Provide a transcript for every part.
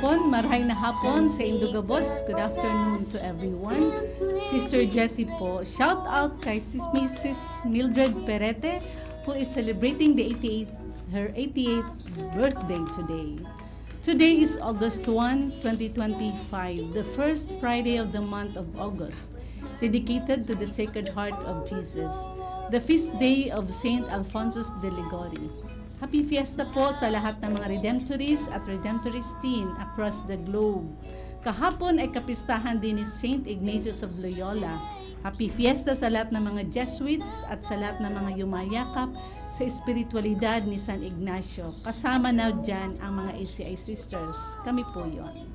Marahay na hapon sa Indugabos. Good afternoon to everyone. Sister Jessie po. Shout out kay Mrs. Mildred Perete who is celebrating her 88th birthday today. Today is August 1, 2025, the first Friday of the month of August, dedicated to the Sacred Heart of Jesus, the feast day of Saint Alphonsus de Liguori. Happy Fiesta po sa lahat ng mga Redemptorists at Redemptoristine across the globe. Kahapon ay kapistahan din ni Saint Ignatius of Loyola. Happy Fiesta sa lahat ng mga Jesuits at sa lahat ng mga yumayakap sa espiritualidad ni San Ignacio. Kasama na dyan ang mga ACI sisters. Kami po yon.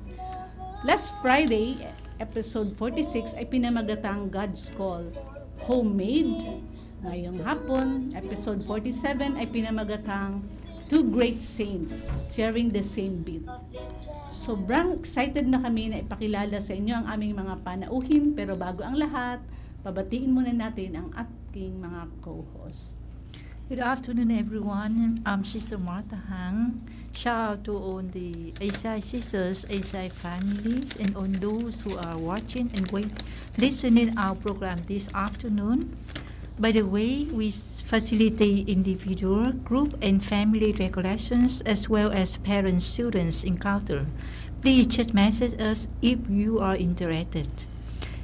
Last Friday, episode 46 ay pinamagatang God's Call, Homemade. Ngayong hapon, episode 47 ay pinamagatang Two Great Saints Sharing the Same Beat. Sobrang excited na kami na ipakilala sa inyo ang aming mga panauhin, pero bago ang lahat, pabatiin muna natin ang ating mga co-host. Good afternoon, everyone. I'm Sister Martha Hang. Shout out to all the ASI sisters, ASI families, and on those who are watching and listening our program this afternoon. By the way, we facilitate individual, group, and family recollections as well as parent-students encounter. Please chat message us if you are interested.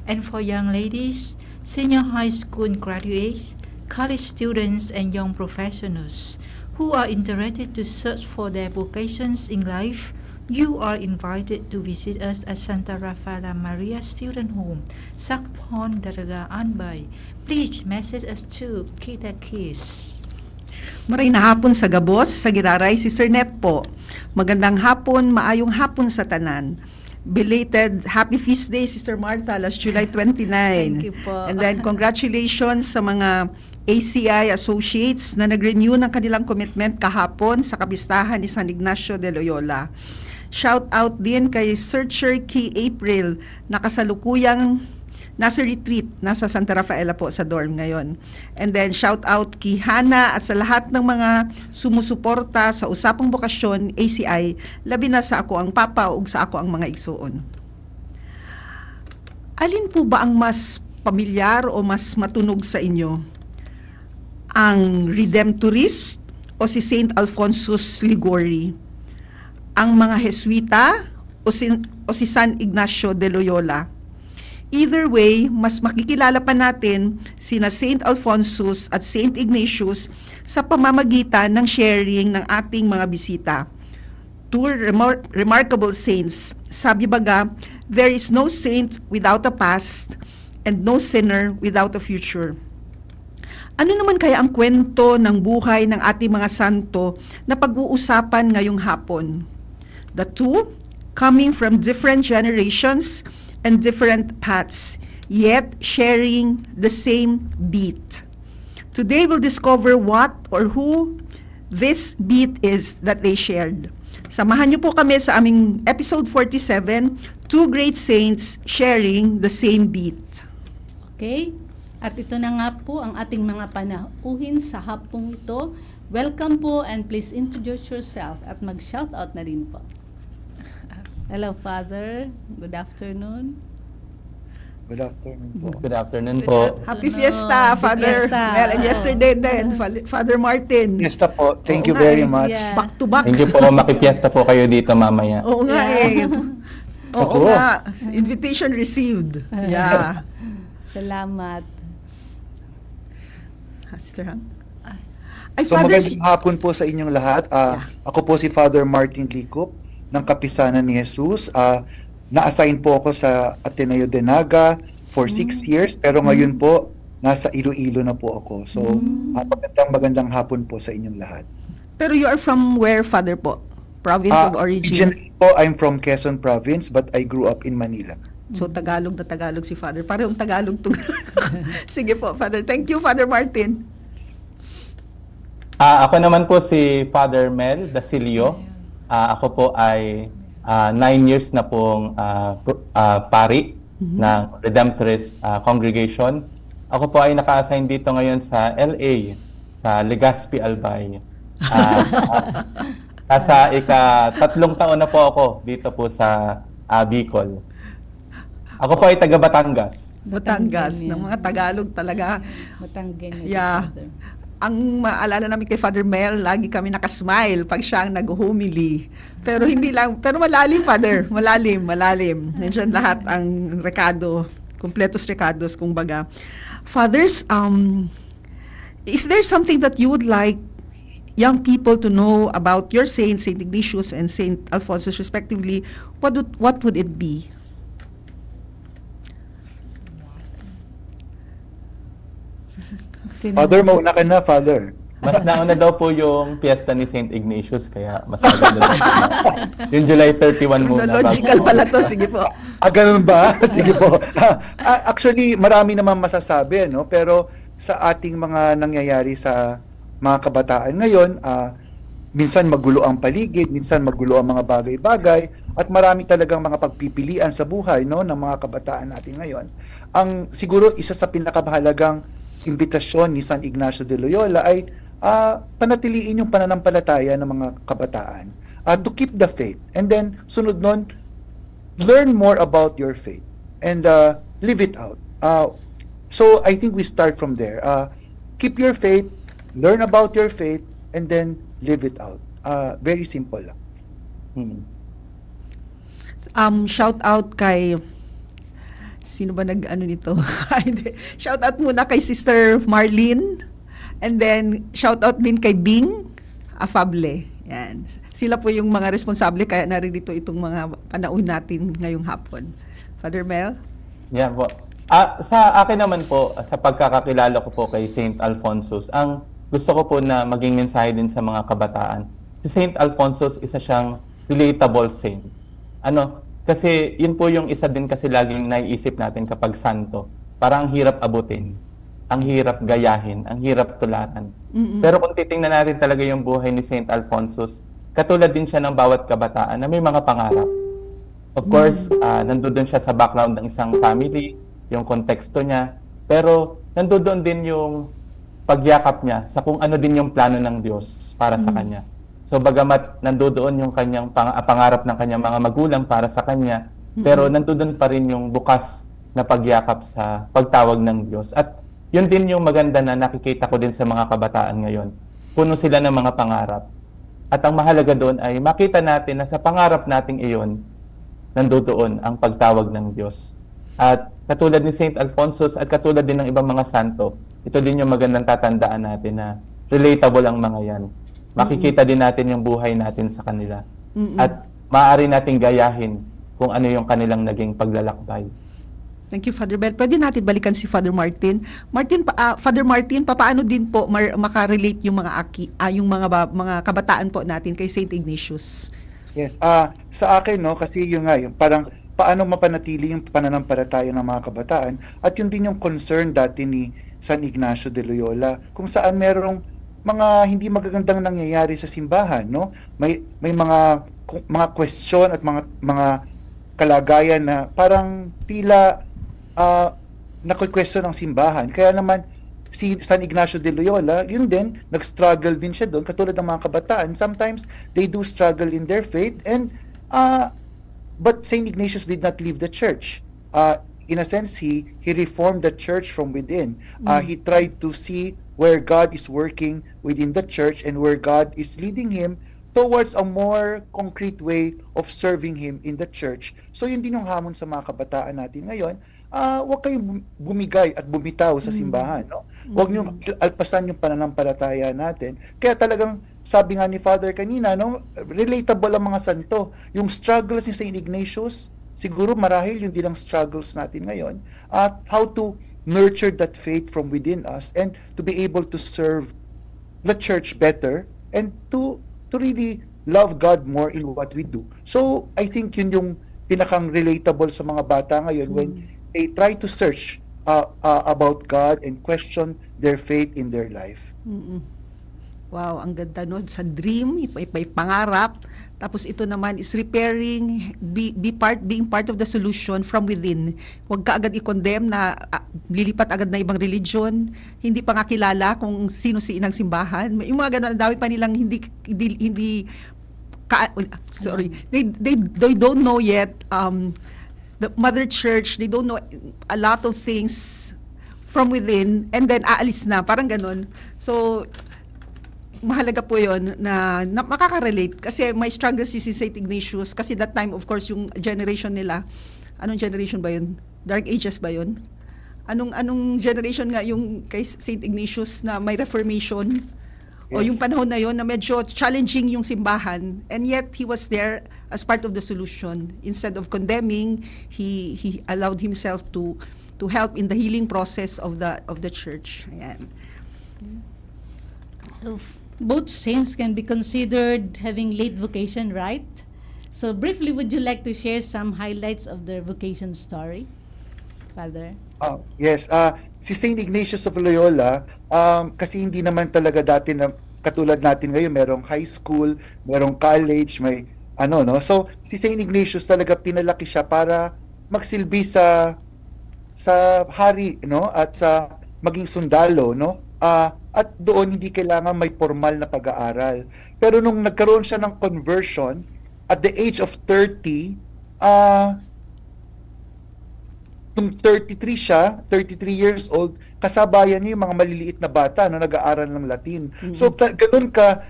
And for young ladies, senior high school graduates, college students, and young professionals who are interested to search for their vocations in life, you are invited to visit us at Santa Rafaela Maria Student Home, Sakpon, Daraga, Anbay. Please message us to Kita Kiss. Maray na hapon sa Gabos, sa Giraray, Sister Net po. Magandang hapon, maayong hapon sa tanan. Belated Happy Feast Day, Sister Martha, last July 29. Thank you po. And then congratulations sa mga ACI associates na nag-renew ng kanilang commitment kahapon sa kapistahan ni San Ignacio de Loyola. Shout out din kay Searcher Key April na kasalukuyang nasa retreat, nasa Santa Rafaela po sa dorm ngayon. And then shout out kay Hana at sa lahat ng mga sumusuporta sa Usapang Bokasyon ACI, labi na sa ako ang papa ug sa ako ang mga igsuon. Alin po ba ang mas pamilyar o mas matunog sa inyo? Ang Redemptorist o si Saint Alphonsus Liguori? Ang mga Jesuita o si San Ignacio de Loyola? Either way, mas makikilala pa natin sina Saint Alphonsus at Saint Ignatius sa pamamagitan ng sharing ng ating mga bisita. Two remarkable saints. Sabi baga, there is no saint without a past and no sinner without a future. Ano naman kaya ang kwento ng buhay ng ating mga santo na pag-uusapan ngayong hapon? The two, coming from different generations and different paths, yet sharing the same beat. Today we'll discover what or who this beat is that they shared. Samahan niyo po kami sa aming episode 47, Two Great Saints Sharing the Same Beat. Okay? At ito na nga po ang ating mga panauhin sa hapong ito. Welcome po and please introduce yourself at mag-shoutout na rin po. Hello, Father. Good afternoon. Good afternoon po. Good afternoon po. Happy Fiesta, Father Fiesta. Mel. And yesterday din, Father Martin. Fiesta po. Thank you Oo nga very eh. much. Yeah. Back to back. Thank you po. Makipiesta po kayo dito mamaya. Oo nga Yeah. eh. Oo Ako. nga. Invitation received. Yeah. Salamat. Sister Hang? Ay, So Father, magandang hapon po sa inyong lahat. Ako po si Father Martin Licop ng Kapisanan ni Jesus. Na-assign po ako sa Ateneo de Naga for 6 years, pero ngayon po nasa Iloilo na po ako. So magandang hapon po sa inyong lahat. pero you are from where, Father po? Province of origin? Originally po, I'm from Quezon Province, but I grew up in Manila. So, Tagalog na Tagalog si Father. Parehong Tagalog to. Sige po, Father. Thank you, Father Martin. Ako naman po si Father Mel Dasilio. Ako po ay 9 years na pong pari ng Redemptorist Congregation. Ako po ay naka-assign dito ngayon sa LA, sa Legazpi, Albay. Nasa ika-3 taon na po ako dito po sa Bicol. Ako po ay taga Batangas. Batangas, Batangan ng yan. mga Tagalog talaga. Batanggen. Yeah. Ang maalala namin kay Father Mel, lagi kami nakasmile pag siya ang nag-homily. Pero hindi lang, pero malalim, Father. Malalim. Nandiyan lahat ang rekado, kumpletos rekados, kumbaga. Fathers, if there's something that you would like young people to know about your saints, Saint Ignatius and Saint Alphonsus respectively, what would it be? Father, mauna ka na, Father. Mas nauna daw po yung piyesta ni St. Ignatius, kaya mas maganda daw. Yung July 31 muna. Logical pala to, sige po. Ganun ba? Sige po. Actually, marami naman masasabi, no? Pero sa ating mga nangyayari sa mga kabataan ngayon, minsan magulo ang paligid, minsan magulo ang mga bagay-bagay, at marami talagang mga pagpipilian sa buhay, no, ng mga kabataan natin ngayon. Ang siguro isa sa pinakamahalagang imbitasyon ni San Ignacio de Loyola ay panatiliin yung pananampalataya ng mga kabataan, to keep the faith, and then sunod nun, learn more about your faith and live it out. So I think we start from there. Keep your faith, learn about your faith, and then live it out. Very simple lang. Shout out kay sino ba nag-ano nito? Shout out muna kay Sister Marlene, and then shout out din kay Bing Afable. Yan. Sila po yung mga responsable kaya naririto itong mga panahon natin ngayong hapon. Father Mel? Yeah po. Sa akin naman po, sa pagkakakilala ko po kay St. Alphonsus, ang gusto ko po na maging mensahe din sa mga kabataan. Si St. Alphonsus, isa siyang relatable saint. Kasi yun po yung isa din kasi laging naiisip natin kapag santo. Parang ang hirap abutin, ang hirap gayahin, ang hirap tulatan. Pero kung titingnan natin talaga yung buhay ni St. Alphonsus, katulad din siya ng bawat kabataan na may mga pangarap. Of course, nandoon siya sa background ng isang family, yung konteksto niya, pero nandoon din yung pagyakap niya sa kung ano din yung plano ng Diyos para sa kanya. So bagamat nandoon yung kanyang pangarap ng kanyang mga magulang para sa kanya, pero nandoon pa rin yung bukas na pagyakap sa pagtawag ng Diyos. At yun din yung maganda na nakikita ko din sa mga kabataan ngayon. Puno sila ng mga pangarap. At ang mahalaga doon ay makita natin na sa pangarap nating iyon, nandoon ang pagtawag ng Diyos. At katulad ni St. Alphonsus at katulad din ng ibang mga santo, ito din yung magandang tatandaan natin na relatable ang mga yan. Makikita din natin yung buhay natin sa kanila. At maaari nating gayahin kung ano yung kanilang naging paglalakbay. Thank you, Father Bel. Pwede natin balikan si Father Martin. Father Martin, paano din po makarelate yung mga kabataan po natin kay St. Ignatius? Yes. Sa akin, no, kasi yung parang paano mapanatili yung pananampalataya ng mga kabataan, at yun din yung concern dati ni San Ignacio de Loyola, kung saan merong mga hindi magagandang nangyayari sa simbahan, no? May mga question at mga kalagayan na parang tila nako-question ng simbahan. Kaya naman si San Ignacio de Loyola, yun din, nag-struggle din siya doon, katulad ng mga kabataan. Sometimes they do struggle in their faith, and but Saint Ignatius did not leave the church. In a sense, he reformed the church from within. He tried to see where God is working within the church and where God is leading him towards a more concrete way of serving him in the church. So yun din yung hamon sa mga kabataan natin ngayon. Huwag kayong bumigay at bumitaw sa simbahan, no? Huwag niyong alpasan yung pananampalataya natin. Kaya talagang sabi nga ni Father kanina, no, relatable ang mga santo. Yung struggles ni Saint Ignatius, siguro marahil yung din ang struggles natin ngayon, at how to nurture that faith from within us and to be able to serve the church better and to really love God more in what we do. So I think yun yung pinakang relatable sa mga bata ngayon when they try to search about God and question their faith in their life. Wow, ang ganda nun. Sa dream, may pangarap. Tapos ito naman is repairing, being part of the solution from within. Huwag ka agad i-condemn na lilipat agad na ibang religion. Hindi pa nga kilala kung sino si inang simbahan. Yung mga ganun, ang dami pa nilang hindi they don't know yet the mother church, they don't know a lot of things from within, and then aalis na, parang ganun. So mahalaga po yun na makaka-relate kasi my struggle si St. Ignatius kasi that time of course yung generation nila, anong generation ba yun? Dark Ages ba yun? Anong generation nga yung kay St. Ignatius na may Reformation? O Yes. yung panahon na yon na medyo challenging yung simbahan, and yet he was there as part of the solution. Instead of condemning, he allowed himself to help in the healing process of the church. Ayan. So both saints can be considered having late vocation, right? So briefly, would you like to share some highlights of their vocation story, Father? Yes, si St. Ignatius of Loyola, kasi hindi naman talaga dati na katulad natin ngayon, merong high school, merong college, may ano, no? So, si St. Ignatius talaga pinalaki siya para magsilbi sa hari, no? At sa maging sundalo, no? At doon hindi kailangan may formal na pag-aaral. Pero nung nagkaroon siya ng conversion, at the age of 30, nung 33 siya, 33 years old, kasabayan niya yung mga maliliit na bata na nag-aaral ng Latin. So, ganun ka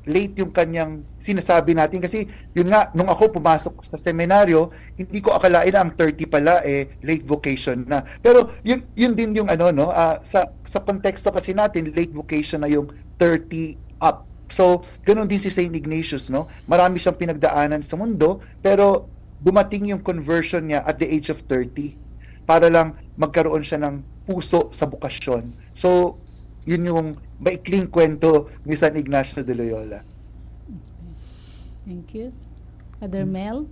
late yung kanyang sinasabi natin. Kasi, yun nga, nung ako pumasok sa seminaryo, hindi ko akalain na ang 30 pala, late vocation na. Pero, yun din yung ano, no, sa konteksto kasi natin, late vocation na yung 30 up. So, ganun din si St. Ignatius, no? Marami siyang pinagdaanan sa mundo, pero dumating yung conversion niya at the age of 30 para lang magkaroon siya ng puso sa bukasyon. So, yun yung maikling kwento ni San Ignacio de Loyola. Thank you. Father Mel?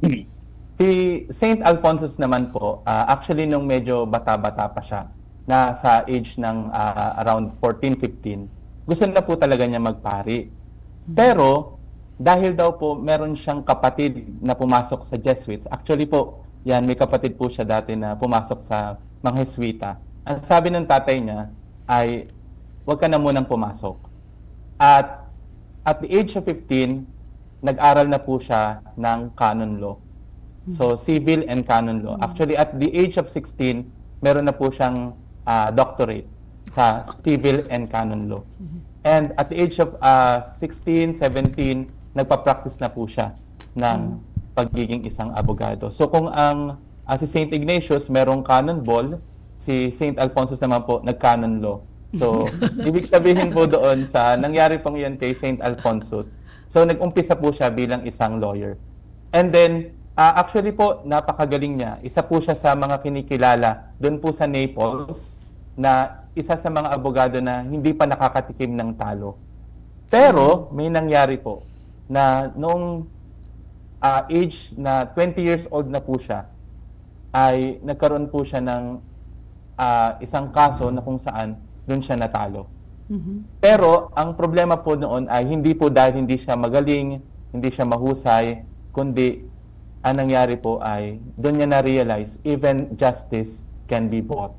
Si Saint Alphonsus naman po, actually nung medyo bata-bata pa siya, na sa age ng around 14-15, gusto na po talaga niya magpari. Pero, dahil daw po meron siyang kapatid na pumasok sa Jesuits. Actually po, yan, may kapatid po siya dati na pumasok sa mga Jesuita. Ang sabi ng tatay niya ay, huwag ka na munang pumasok. At the age of 15, nag-aral na po siya ng canon law. So, civil and canon law. Actually, at the age of 16, meron na po siyang doctorate sa civil and canon law. And at the age of 16, 17, nagpa-practice na po siya ng pagiging isang abogado. So kung si St. Ignatius merong canon ball, si St. Alphonsus naman po nag-canon law. So ibig sabihin po doon sa nangyari pong yan kay St. Alphonsus. So nag-umpisa po siya bilang isang lawyer. And then actually po napakagaling niya. Isa po siya sa mga kinikilala doon po sa Naples na isa sa mga abogado na hindi pa nakakatikim ng talo. Pero may nangyari po na noong age na 20 years old na po siya, ay nagkaroon po siya ng isang kaso na kung saan doon siya natalo. Pero ang problema po noon ay hindi po dahil hindi siya magaling, hindi siya mahusay, kundi ang nangyari po ay doon niya na-realize even justice can be bought.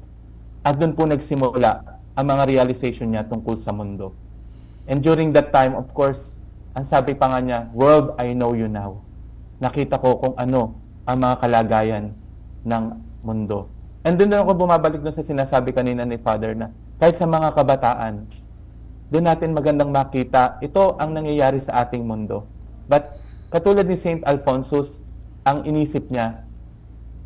At doon po nagsimula ang mga realization niya tungkol sa mundo. And during that time, of course, ang sabi pa nga niya, world, I know you now. Nakita ko kung ano ang mga kalagayan ng mundo. And doon ako bumabalik doon sa sinasabi kanina ni Father na kahit sa mga kabataan, doon natin magandang makita, ito ang nangyayari sa ating mundo. But katulad ni St. Alphonsus, ang inisip niya,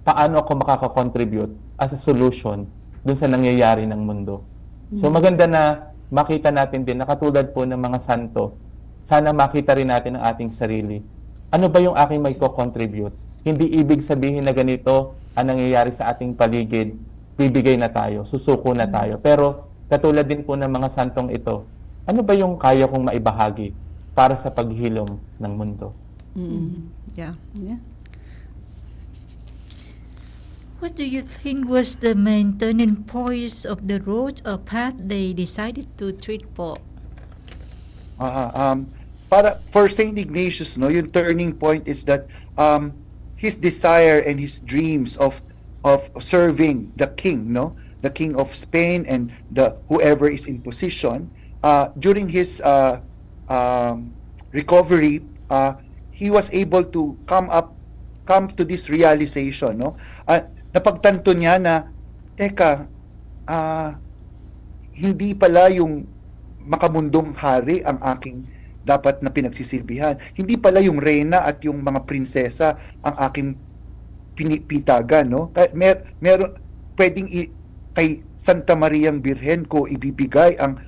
paano ako makakakontribute as a solution doon sa nangyayari ng mundo. So maganda na makita natin din na katulad po ng mga santo, sana makita rin natin ang ating sarili. Ano ba yung aking may co-contribute? Hindi ibig sabihin na ganito ang nangyayari sa ating paligid, bibigay na tayo, susuko na tayo. Pero katulad din po ng mga santong ito, ano ba yung kaya kong maibahagi para sa paghilom ng mundo? Yeah. Yeah. What do you think was the main turning points of the road or path they decided to treat po? For Saint Ignatius, no, yung turning point is that his desire and his dreams of serving the king, no, the king of Spain and the whoever is in position during his recovery he was able to come to this realization, no? Napagtanto niya na, teka, hindi pala yung makamundong hari ang aking dapat na pinagsisilbihan. Hindi pala yung reyna at yung mga prinsesa ang aking pinipitagan, no? Meron pwedeng kay Santa Mariang Birhen ko ibibigay ang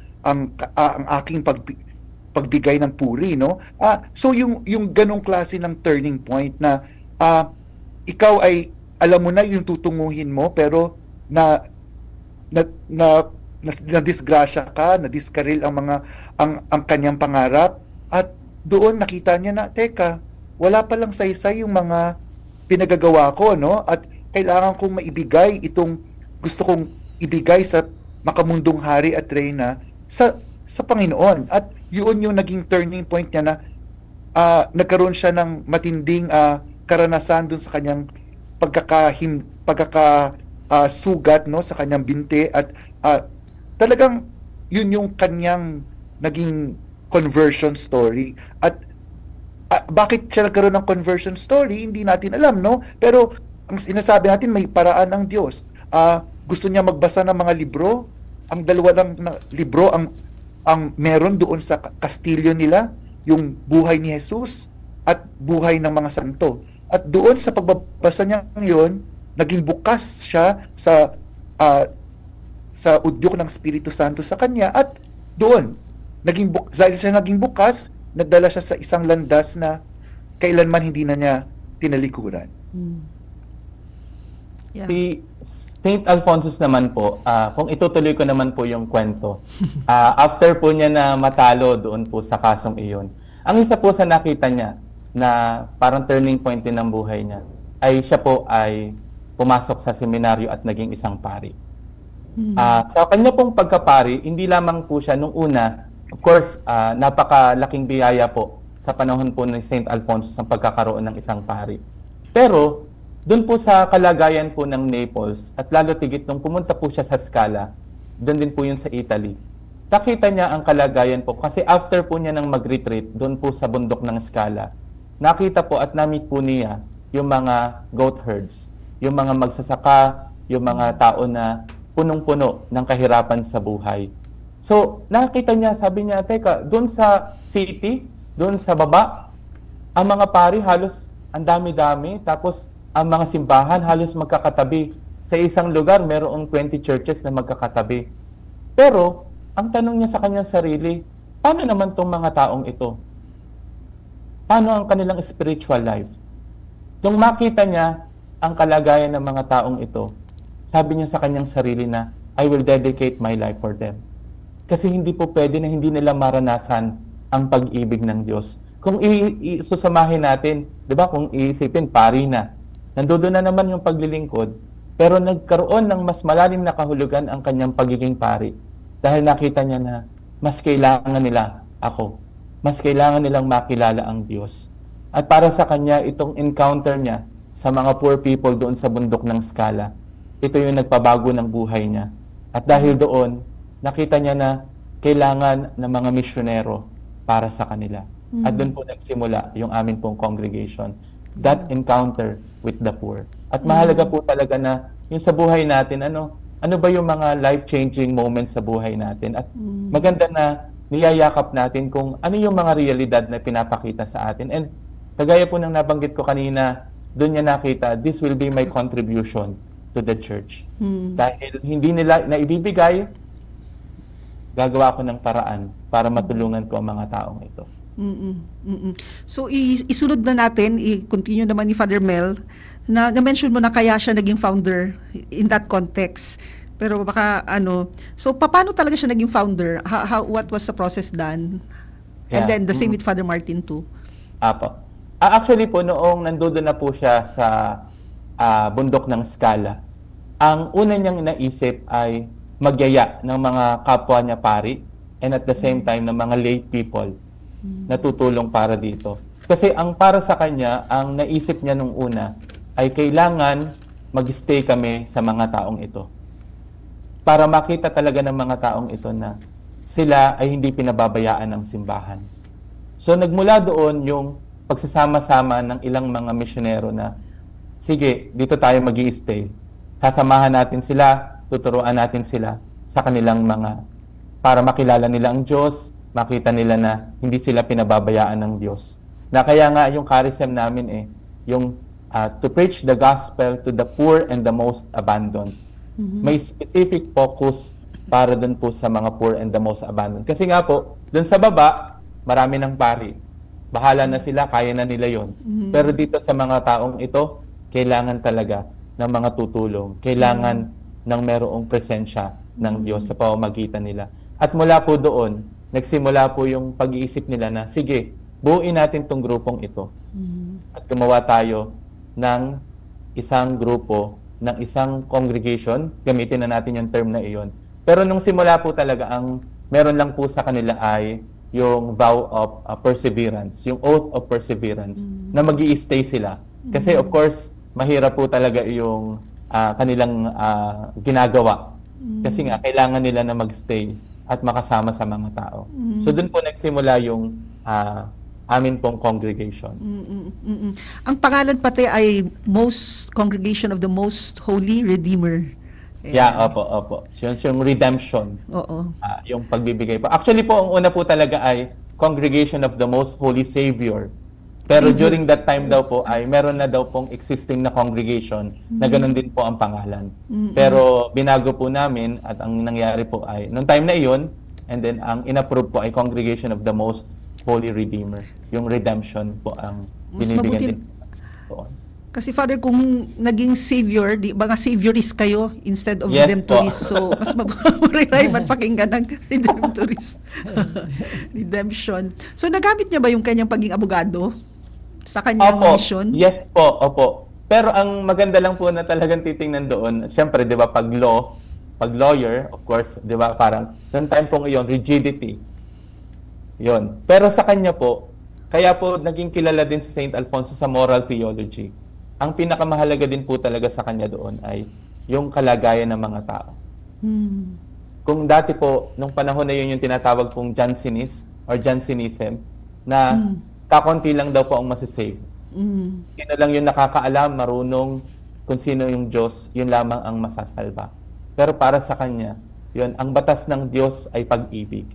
aking pagbigay ng puri, no? So yung ganong klase ng turning point na ikaw ay alam mo na yung tutunguhin mo, pero na disgrasya ka, na diskaril ang kanyang pangarap, at doon nakita niya na, teka, wala palang saysay yung mga pinagagawa ko, no? At kailangan kong maibigay itong gusto kong ibigay sa makamundong hari at reyna sa Panginoon. At yun yung naging turning point niya na nagkaroon siya ng matinding karanasan dun sa kanyang sugat, no, sa kanyang binti, at talagang yun yung kanyang naging conversion story. At bakit siya nagkaroon ng conversion story, hindi natin alam, no? Pero ang sinasabi natin, may paraan ng Diyos. Gusto niya magbasa ng mga libro. Ang dalawa lang na libro ang meron doon sa kastilyo nila, yung buhay ni Jesus at buhay ng mga santo. At doon sa pagbabasa niya ngayon, naging bukas siya sa udyok ng Espiritu Santo sa kanya, at doon dahil siya naging bukas, nagdala siya sa isang landas na kailanman hindi na niya tinalikuran. Yeah. Si Saint Alphonsus naman po, kung itutuloy ko naman po yung kwento, after po niya na matalo doon po sa kasong iyon, ang isa po sa nakita niya na parang turning point din ng buhay niya, ay siya po ay pumasok sa seminaryo at naging isang pari. Sa kanya pong pagkapari, hindi lamang po siya nung una, of course, napakalaking biyaya po sa panahon po ni Saint Alphonsus ang pagkakaroon ng isang pari. Pero, doon po sa kalagayan po ng Naples, at lalo tigit nung pumunta po siya sa Scala, doon din po yun sa Italy. Nakita niya ang kalagayan po, kasi after po niya nang mag-retreat, doon po sa bundok ng Scala, nakita po at na-meet po niya yung mga goat herds, yung mga magsasaka, yung mga tao na punong-puno ng kahirapan sa buhay. So, nakita niya, sabi niya, teka, doon sa city, doon sa baba, ang mga pari halos ang dami-dami, tapos ang mga simbahan halos magkakatabi. Sa isang lugar, mayroong 20 churches na magkakatabi. Pero, ang tanong niya sa kanyang sarili, paano naman tong mga taong ito? Paano ang kanilang spiritual life? Nung makita niya ang kalagayan ng mga taong ito, sabi niya sa kanyang sarili na, I will dedicate my life for them. Kasi hindi po pwede na hindi nila maranasan ang pag-ibig ng Diyos. Kung susamahin natin, di ba, kung iisipin, pari na, nandoon na naman yung paglilingkod, pero nagkaroon ng mas malalim na kahulugan ang kanyang pagiging pari. Dahil nakita niya na mas kailangan nila ako. Mas kailangan nilang makilala ang Diyos. At para sa kanya, itong encounter niya sa mga poor people doon sa bundok ng Scala, ito yung nagpabago ng buhay niya. At dahil doon, nakita niya na kailangan ng mga misyonero para sa kanila. At doon po nagsimula yung amin pong congregation. That encounter with the poor. At mahalaga po talaga na yung sa buhay natin, ano ba yung mga life-changing moments sa buhay natin. At maganda na niyayakap natin kung ano yung mga realidad na pinapakita sa atin. And kagaya po ng nabanggit ko kanina, doon niya nakita, this will be my contribution to the church. Dahil hindi nila naibibigay, gagawa ko ng paraan para matulungan ko ang mga taong ito. So isunod na natin, i-continue naman ni Father Mel, na-mention mo na kaya siya naging founder in that context. Pero baka so paano talaga siya naging founder? What was the process done? And Yeah. then the same with Father Martin too. Apo. Actually po, noong nandoon na po siya sa bundok ng Scala, ang una niyang naisip ay magyaya ng mga kapwa niya pari, and at the same time ng mga lay people na tutulong para dito. Kasi ang para sa kanya, ang naisip niya nung una ay kailangan mag-stay kami sa mga taong ito. Para makita talaga ng mga taong ito na sila ay hindi pinababayaan ng simbahan. So nagmula doon yung pagsasama-sama ng ilang mga misyonero na, sige, dito tayo mag-i-stay. Sasamahan natin sila, tuturuan natin sila sa kanilang para makilala nila ang Diyos, makita nila na hindi sila pinababayaan ng Diyos. Na kaya nga yung charism namin yung to preach the gospel to the poor and the most abandoned. May specific focus para dun po sa mga poor and the most abandoned. Kasi nga po, dun sa baba, marami ng pari. Bahala na sila, kaya na nila yon. Pero dito sa mga taong ito, kailangan talaga ng mga tutulong. Kailangan ng merong presensya ng Diyos sa pamamagitan nila. At mula po doon, nagsimula po yung pag-iisip nila na, sige, buuin natin tong grupong ito. At gumawa tayo ng isang grupo, ng isang congregation, gamitin na natin yung term na iyon. Pero nung simula po talaga, ang meron lang po sa kanila ay yung vow of perseverance, yung oath of perseverance, na mag-i-stay sila. Kasi of course, mahirap po talaga yung kanilang ginagawa. Kasi nga, kailangan nila na mag-stay at makasama sa mga tao. So doon po nagsimula yung amin pong congregation. Ang pangalan pati ay Congregation of the Most Holy Redeemer. Yeah, opo. Yung redemption. Oo. Yung pagbibigay po. Actually po, ang una po talaga ay Congregation of the Most Holy Savior. Pero during that time daw po ay meron na daw pong existing na congregation na ganun din po ang pangalan. Pero binago po namin at ang nangyari po ay, noong time na iyon, and then ang inapprove po ay Congregation of the Most Holy Redeemer. Yung redemption po ang Mas binibigyan mabuti- din po. Kasi Father, kung naging savior, di ba nga saviorist kayo instead of Yes redemptorist. So, mas mabuhay man pakinggan ng redemptorist. Redemption. So, nagamit niya ba yung kanyang pagiging abogado sa kanyang mission? Yes po, opo. Pero ang maganda lang po na talagang titingnan doon, syempre, di ba, pag lawyer, of course, di ba, parang, noong time pong iyon, rigidity. Yon. Pero sa kanya po, kaya po naging kilala din si St. Alfonso sa moral theology. Ang pinakamahalaga din po talaga sa kanya doon ay yung kalagayan ng mga tao. Kung dati po, nung panahon na yun yung tinatawag pong Jansenist or Jansenism, na kakonti lang daw po ang masisave. Sino lang yung nakakaalam, marunong kung sino yung Diyos, yun lamang ang masasalba. Pero para sa kanya, yun, ang batas ng Diyos ay pag-ibig.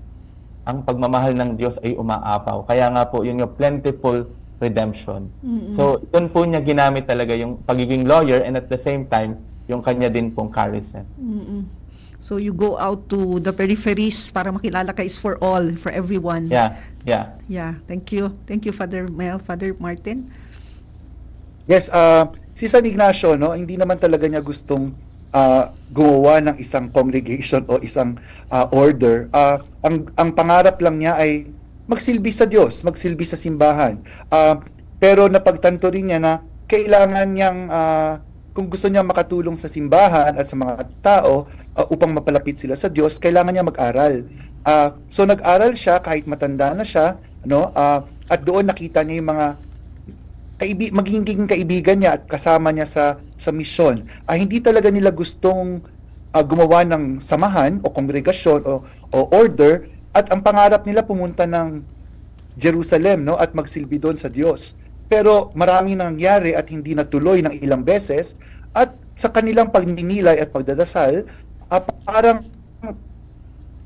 Ang pagmamahal ng Diyos ay umaapaw. Kaya nga po, yun yung plentiful redemption. So, doon po niya ginamit talaga yung pagiging lawyer and at the same time, yung kanya din pong charism. So, you go out to the peripheries para makilala ka is for all, for everyone. Yeah. Yeah, thank you. Thank you, Father Mel. Father Martin? Yes, si San Ignacio, no, hindi naman talaga niya gustong gumawa ng isang congregation o isang order. Ang pangarap lang niya ay magsilbi sa Diyos, magsilbi sa simbahan. Pero napagtanto rin niya na kailangan niyang, kung gusto niya makatulong sa simbahan at sa mga tao upang mapalapit sila sa Diyos, kailangan niya mag-aral. So nag-aral siya kahit matanda na siya, no? At doon nakita niya yung mga magiging kaibigan niya at kasama niya sa misyon. Hindi talaga nila gustong gumawa ng samahan o kongregasyon o order, at ang pangarap nila pumunta ng Jerusalem, no, at magsilbi doon sa Diyos. Pero maraming nangyari at hindi natuloy ng ilang beses, at sa kanilang pagninilay at pagdadasal, parang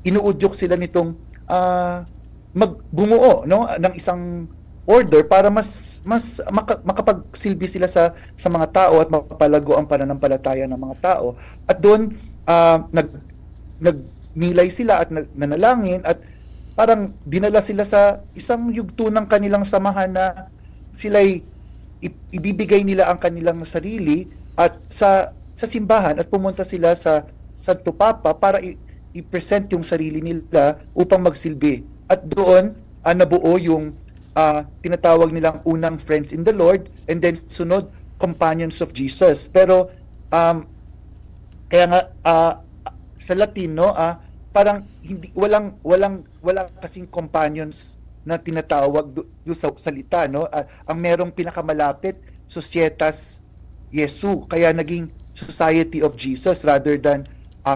inuudyok sila nitong magbumuo, no, ng isang order para mas makapagsilbi sila sa mga tao at mapapalago ang pananampalataya ng mga tao. At doon nagnilay sila at nanalangin, at parang dinala sila sa isang yugto ng kanilang samahan na sila'y ibibigay nila ang kanilang sarili at sa simbahan, at pumunta sila sa Santo Papa para i-present yung sarili nila upang magsilbi. At doon nabuo yung tinatawag nilang unang Friends in the Lord, and then sunod Companions of Jesus. Pero kaya nga sa Latin, no, parang walang kasing companions na tinatawag do sa salita, no. Ang merong pinakamalapit, Societas Jesu, kaya naging Society of Jesus rather than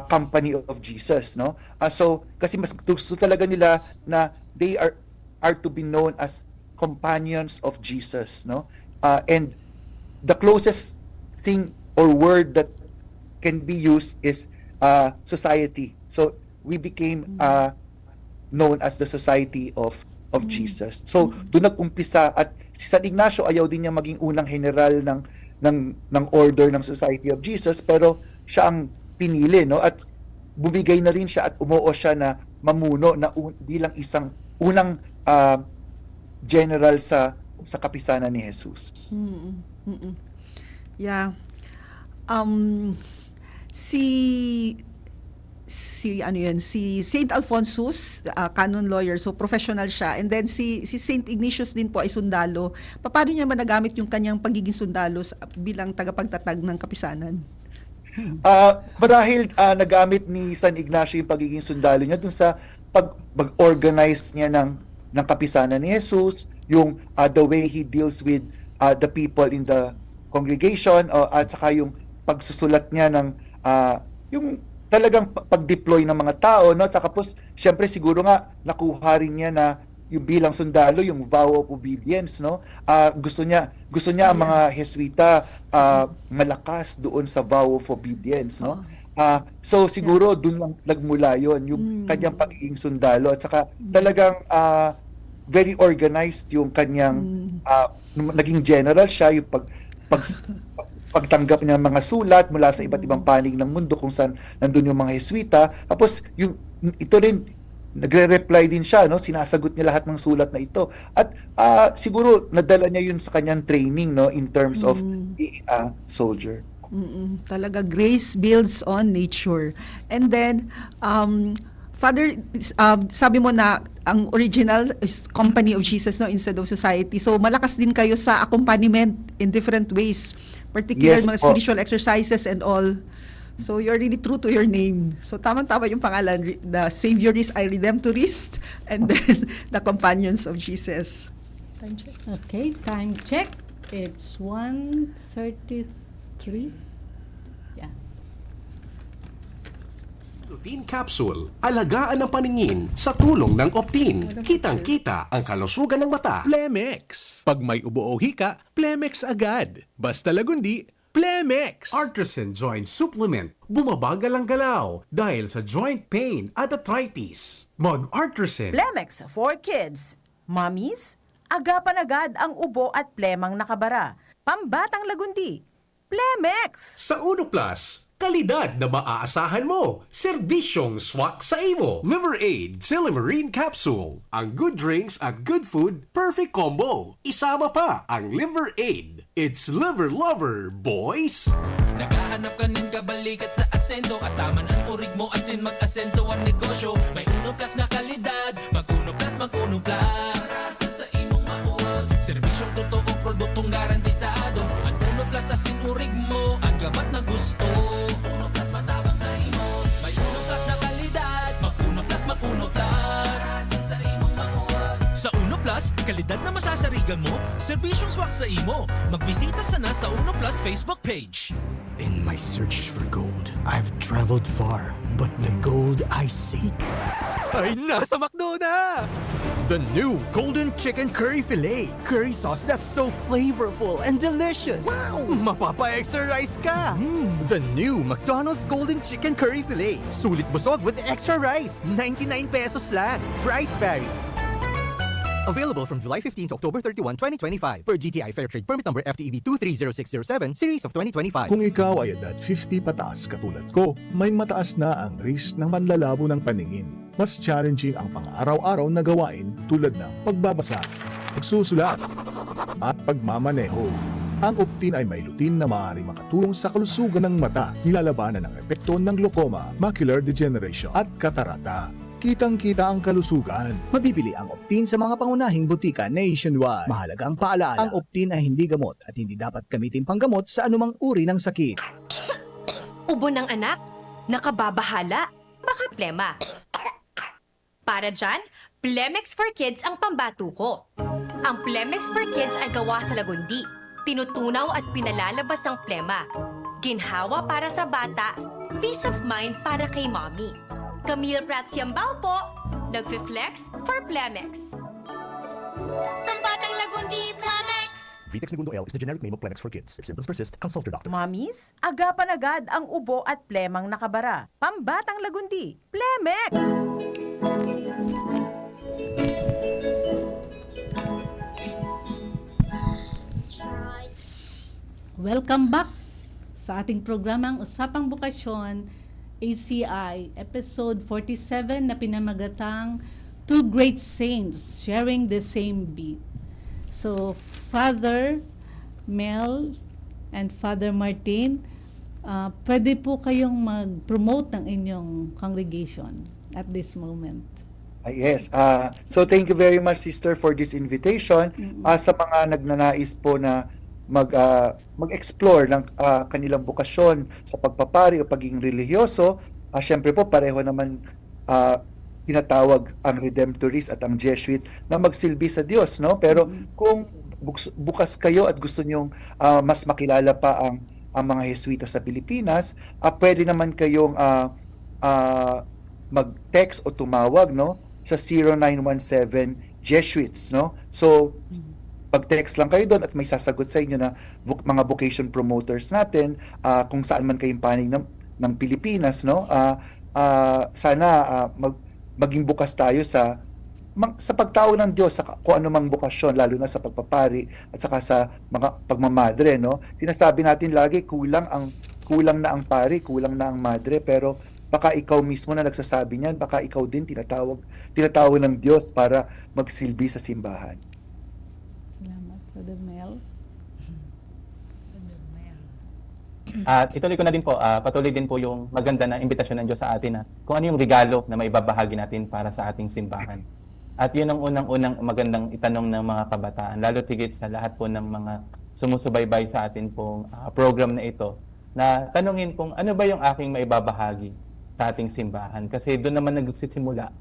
Company of Jesus, no. So kasi mas gusto talaga nila na they are to be known as companions of Jesus, no? And the closest thing or word that can be used is society. So we became known as the Society of Jesus. So doon nag-umpisa, at si San Ignacio ayaw din niya maging unang general ng order ng Society of Jesus, pero siya ang pinili, no? At bumigay na rin siya at umuo siya na mamuno na bilang isang unang general sa kapisanan ni Jesus. Yeah. Si Saint Alphonsus, canon lawyer, so professional siya. And then si Saint Ignatius din po ay sundalo. Paano niya managamit yung kanyang pagiging sundalo bilang tagapagtatag ng kapisanan? Marahil nagamit ni San Ignacio yung pagiging sundalo niya dun sa pag-organize niya ng kapisanan ni Jesus, yung the way he deals with the people in the congregation, at saka yung pagsusulat niya ng yung talagang pag-deploy ng mga tao, no? Tapos syempre siguro nga nakuha rin niya na yung bilang sundalo, yung vow of obedience, no? Gusto niya ang mga Jesuita malakas doon sa vow of obedience, no? So siguro doon lang nagmula yon, yung kanyang pagiging sundalo, at saka talagang very organized yung kanyang naging general siya, yung pagtanggap ng mga sulat mula sa iba't ibang panig ng mundo kung saan nandun yung mga Jesuita. Tapos ito rin, nagre-reply din siya, no? Sinasagot niya lahat ng sulat na ito. At siguro nadala niya yun sa kanyang training, no, in terms of being a soldier. Talaga, grace builds on nature. And then, Father, sabi mo na ang original is Company of Jesus, no, instead of society. So malakas din kayo sa accompaniment in different ways, particularly Yes, mga po. spiritual exercises and all. So you're really true to your name. So tamang-tama yung pangalan, the Saviorist ay Redemptorist, and then the Companions of Jesus. Time check. Okay, time check. It's 1:33. Yeah. Optin Capsule. Alagaan ang paningin sa tulong ng Optin. Kitang-kita ang kalusugan ng mata. Plemex. Pag may ubo o hika, Plemex agad. Basta lagundi, Plemex. Artisan Joint Supplement. Bumabagal ang galaw dahil sa joint pain at arthritis. Mag-Artisan. Plemex for kids. Mommies, agapan agad ang ubo at plemang nakabara. Pambatang lagundi. Plemex! Sa Uno Plus, kalidad na maaasahan mo. Serbisyong swak sa imo. Liver Aid Silimarine Capsule. Ang good drinks at good food, perfect combo. Isama pa ang Liver Aid. It's liver lover, boys! Naghahanap ka nin kabalikat sa asenso at taman ang urig mo asin mag-asenso ang negosyo. May Uno Plus na kalidad, mag-Uno Plus, mag-Uno Plus. Asa sa imong mauwag, serbisyong totoo, produktong garantisado. Ang Uno Plus asin urig mo, ang gabat na gusto. Uno Plus matabang sa imo, may Uno Plus na kalidad, mag-Uno Plus, mag-Uno Plus. Asa sa imong mauwag. Sa Uno Plus, kalidad na masasarigan mo, serbisyong swak sa imo. Magbisita sana sa Uno Plus Facebook page. In my search for gold, I've traveled far, but the gold I seek ay nasa McDo na! The new Golden Chicken Curry Filet. Curry sauce that's so flavorful and delicious. Wow! Mapapa-extra rice ka! The new McDonald's Golden Chicken Curry Filet. Sulit busog with extra rice. 99 pesos lang. Price varies. Available from July 15 to October 31, 2025 per GTI Fair Trade Permit Number FTEB 230607 Series of 2025. Kung ikaw ay edad 50 pataas katulad ko, may mataas na ang risk ng manlalabo ng paningin. Mas challenging ang pang-araw-araw na gawain tulad ng pagbabasa, pagsusulat, at pagmamaneho. Ang Optin ay may lutin na maaaring makatulong sa kalusugan ng mata, nilalabanan ng epekto ng glaucoma, macular degeneration at katarata. Kitang-kita ang kalusugan. Mabibili ang Optin sa mga pangunahing butika nationwide. Mahalaga ang paalaala. Ang Optin ay hindi gamot at hindi dapat gamitin panggamot sa anumang uri ng sakit. Ubo ng anak? Nakababahala? Baka plema. Para dyan, Plemex for Kids ang pambatuko. Ang Plemex for Kids ay gawa sa lagundi. Tinutunaw at pinalalabas ang plema. Ginhawa para sa bata, peace of mind para kay mommy. Camille Pratsyambao po, nagfi-flex for Plemex. Pambatang Lagundi, Plemex! Vitex Segundo L is the generic name of Plemex for kids. If symptoms persist, consult your doctor. Mommies, agapan agad ang ubo at plemang nakabara. Pambatang Lagundi, Plemex! Welcome back sa ating programang Usapang Bukasyon, ACI, episode 47 na pinamagatang Two Great Saints Sharing the Same Beat. So, Father Mel and Father Martin, pwede po kayong mag-promote ng inyong congregation at this moment. Yes. So thank you very much, sister, for this invitation. Sa mga nagnanais po na mag-explore ng kanilang bukasyon sa pagpapari o pagiging relihiyoso, syempre po pareho naman tinatawag ang Redemptorist at ang Jesuit na magsilbi sa Diyos, no? Pero kung bukas kayo at gusto nyong mas makilala pa ang mga Jesuita sa Pilipinas, pwede naman kayong mag-text o tumawag, no, sa 0917 Jesuits, no? So pag-text lang kayo doon at may sasagot sa inyo na mga vocation promoters natin kung saan man kayong panig ng Pilipinas, no? Sana maging bukas tayo sa pagtawag ng Diyos sa kung ano mang bukasyon, lalo na sa pagpapari at saka sa mga pagmamadre, no? Sinasabi natin lagi kulang na ang pari, kulang na ang madre, pero baka ikaw mismo na nagsasabi niyan, baka ikaw din tinatawag ng Diyos para magsilbi sa simbahan. Salamat, Father Mel. At ituloy ko na din po, patuloy din po yung maganda na imbitasyon ng Diyos sa atin na kung ano yung regalo na maibabahagi natin para sa ating simbahan. At yun ang unang magandang itanong ng mga kabataan, lalo tigit sa lahat po ng mga sumusubaybay sa atin pong program na ito, na tanungin kung ano ba yung aking maibabahagi sa ating simbahan. Kasi doon naman nagsisimula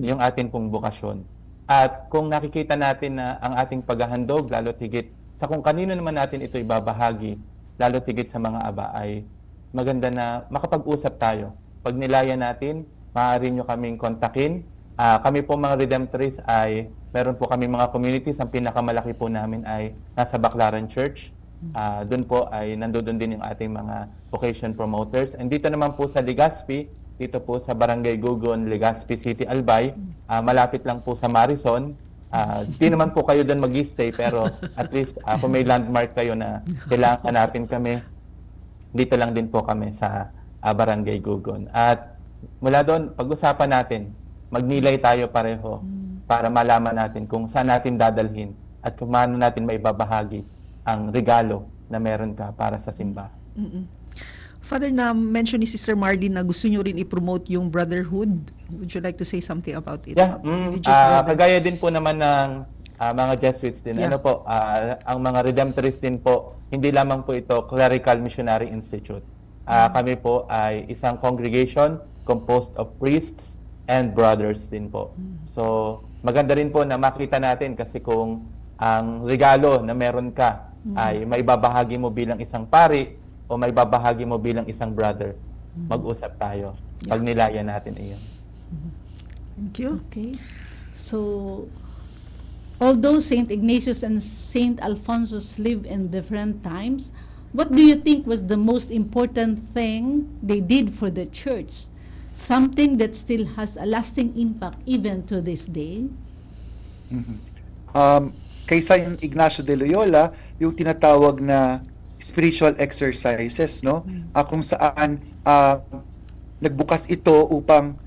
yung ating pong bukasyon. At kung nakikita natin na ang ating paghahandog, lalo tigit sa kung kanino naman natin ito ibabahagi, lalo tigit sa mga aba, ay maganda na makapag-usap tayo. Pag nilaya natin, maaari nyo kaming kontakin. Kami po mga Redemptorists ay meron po kami mga communities. Ang pinakamalaki po namin ay nasa Baclaran Church. Doon po ay nandoon din yung ating mga vocation promoters. And dito naman po sa Legazpi, dito po sa Barangay Gugon, Legazpi City, Albay, malapit lang po sa Marison. Di naman po kayo doon mag-stay, pero at least kung may landmark kayo na kailangan hanapin kami, dito lang din po kami sa Barangay Gugon. At mula doon, pag-usapan natin, magnilay tayo pareho para malaman natin kung saan natin dadalhin at kung paano natin maibabahagi ang regalo na meron ka para sa simbahan. Father, na-mention ni Sister Marlene na gusto nyo rin i-promote yung brotherhood. Would you like to say something about it? Yeah, kagaya din po naman ng mga Jesuits din. Yeah. Ano po, ang mga Redemptorists din po, hindi lamang po ito Clerical Missionary Institute. Kami po ay isang congregation composed of priests and brothers din po. So, maganda rin po na makita natin kasi kung ang regalo na meron ka ay maibabahagi mo bilang isang pari o maibabahagi mo bilang isang brother, mag-usap tayo. Pag nilaya natin iyon. Thank you. Okay. So, although Saint Ignatius and Saint Alphonsus live in different times, what do you think was the most important thing they did for the church? Something that still has a lasting impact even to this day? Kay Saint Ignacio de Loyola, yung tinatawag na spiritual exercises, no? Kung saan nagbukas ito upang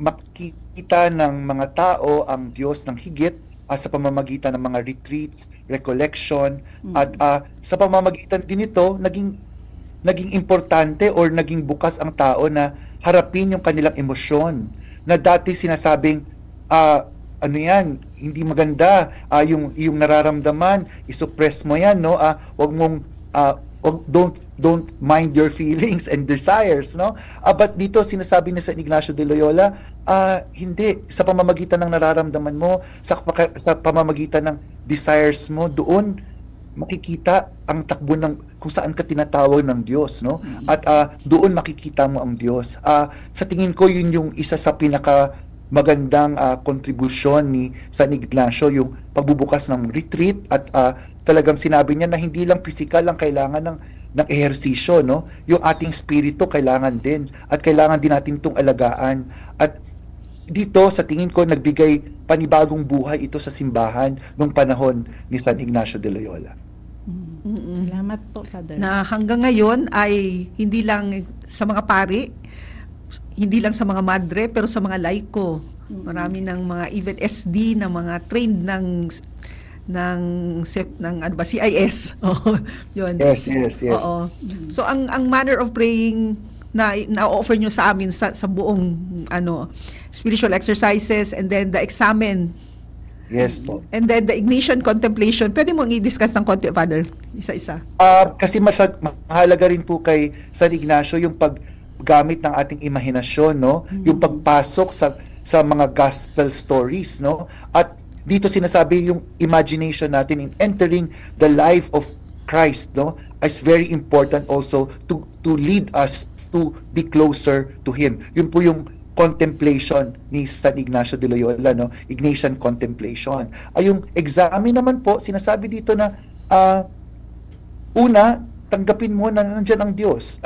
makikita ng mga tao ang Diyos ng higit sa pamamagitan ng mga retreats, recollection, at sa pamamagitan din ito, naging importante or naging bukas ang tao na harapin yung kanilang emosyon. Na dati sinasabing, ano yan, hindi maganda, yung nararamdaman, isuppress mo yan, no? Wag mong, don't mind your feelings and desires, no? But dito sinasabi ni San Ignacio de Loyola, hindi, sa pamamagitan ng nararamdaman mo, sa pamamagitan ng desires mo, doon makikita ang takbo ng kung saan ka tinatawag ng Diyos, no? At doon makikita mo ang Diyos. Sa tingin ko yun yung isa sa pinaka magandang kontribusyon ni San Ignacio, yung pagbubukas ng retreat at talagang sinabi niya na hindi lang physical ang kailangan ng ehersisyo, no? Yung ating spirito kailangan din at kailangan din natin itong alagaan. At dito sa tingin ko nagbigay panibagong buhay ito sa simbahan nung panahon ni San Ignacio de Loyola. Salamat po, Father. Na hanggang ngayon ay hindi lang sa mga pari, hindi lang sa mga madre, pero sa mga laiko. Marami ng mga even SD na mga trained ng ano ba, CIS. Oh, yun. Yes. Oo. So ang manner of praying na offer nyo sa amin sa buong spiritual exercises, and then the examen, Yes po. and then the Ignatian contemplation. Pwede mo i-discuss ng konti, Father? Isa-isa. Kasi mahalaga rin po kay San Ignacio yung paggamit ng ating imahinasyon, no? Yung pagpasok sa mga gospel stories, no? At dito sinasabi yung imagination natin in entering the life of Christ, no? Is very important also to lead us to be closer to Him. Yun po yung contemplation ni San Ignacio de Loyola, no? Ignatian contemplation. Yung examen naman po, sinasabi dito na una, tanggapin mo na nandiyan ang Diyos.